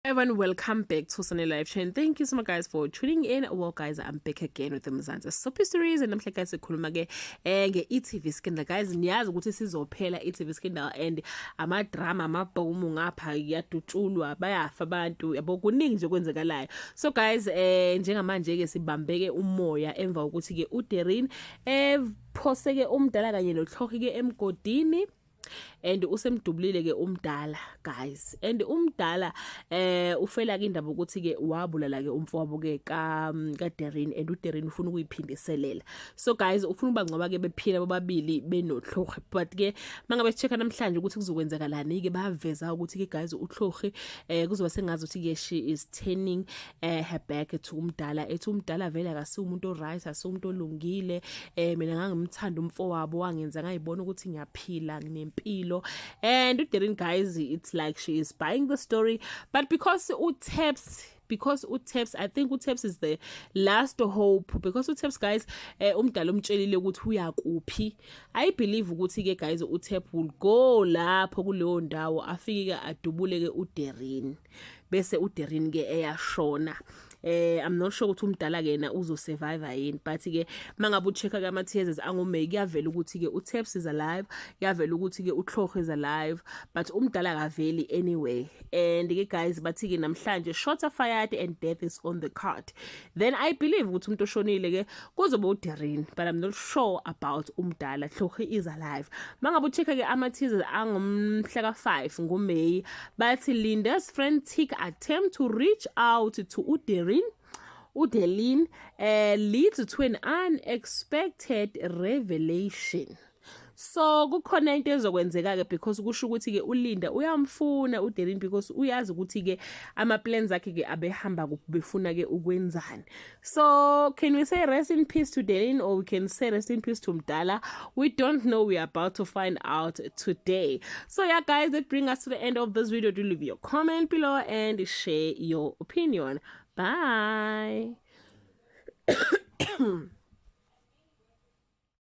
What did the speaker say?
Everyone, welcome back to Sunny Live Chain. Thank you so much, guys, for tuning in. Well, guys, I'm back again with the Mzansi Soapy Stories, and namhla guys sikhuluma ke nge-e-TV scandal. Guys, niyazi ukuthi sizophela i-e-TV scandal and ama-drama amabhomu ngapha yadutshulwa bayafa abantu yabo kuningi nje kwenzekalayo. So guys, njengamanje ke sibambeke umoya emva ukuthi ke uDarren phoseke umdala kanye noHloki ke emgodini. And usemdubulile ke umdala, guys, and umdala ufela ke indaba ukuthi ke wabulala ke umfowabo ke ka Darren, and uDarren ufuna ukuyiphindiselela. So guys, ufuna ubangcoba ke bephila bobabili benoHloki, but ke mangabe sicheka namhlanje ukuthi kuzokwenzakalani ke baveza ukuthi ke guys uHloki kuzoba sengazi ukuthi ke she is turning her back to umdala, ethi umdala vele akasi umuntu oright, asumuntu olungile, mina ngangimthanda umfowabo wangenza ngayibona ukuthi ngiyaphila nginempilo. And uDarren, guys, it's like she is buying the story, but because uTapes, I think uTapes is the last hope, because uTapes, guys, umdala umtshelile ukuthi uyakuphi. I believe ukuthi ke guys uTapes will go lapho kuleyo ndawo afike ke adubule ke uDarren, bese uDarren ke eyashona. I'm not sure ukuthi umdala ke na uzo survive yini, but ke mangabe uchecka ka ma-teasers angumake kuyavela ukuthi ke uTapes is alive, kuyavela ukuthi ke uHloki is alive, but umdala akaveli anyway. And ke guys bathi ke namhlanje shots are fired and death is on the card. Then I believe ukuthi umuntu oshonile ke kuzoba uDarren, but I'm not sure about umdala. Hloki is alive. Mangabe uchecka ke ama-teasers angumhla ka 5 ngoMay, bathi Linda's frantic attempt to reach out to uDarren leads to an unexpected revelation. So kukhona into ezokwenzeka ke, because kusho ukuthi ke uLinda uyamfuna uDarren, because uyazi ukuthi ke ama plans akhe ke abehamba befuna ke ukwenzani. So can we say rest in peace to Darren, or we can say rest in peace to Mdala? We don't know. We are about to find out today. So yeah, guys, that brings us to the end of this video. Do leave your comment below and share your opinion. Bye.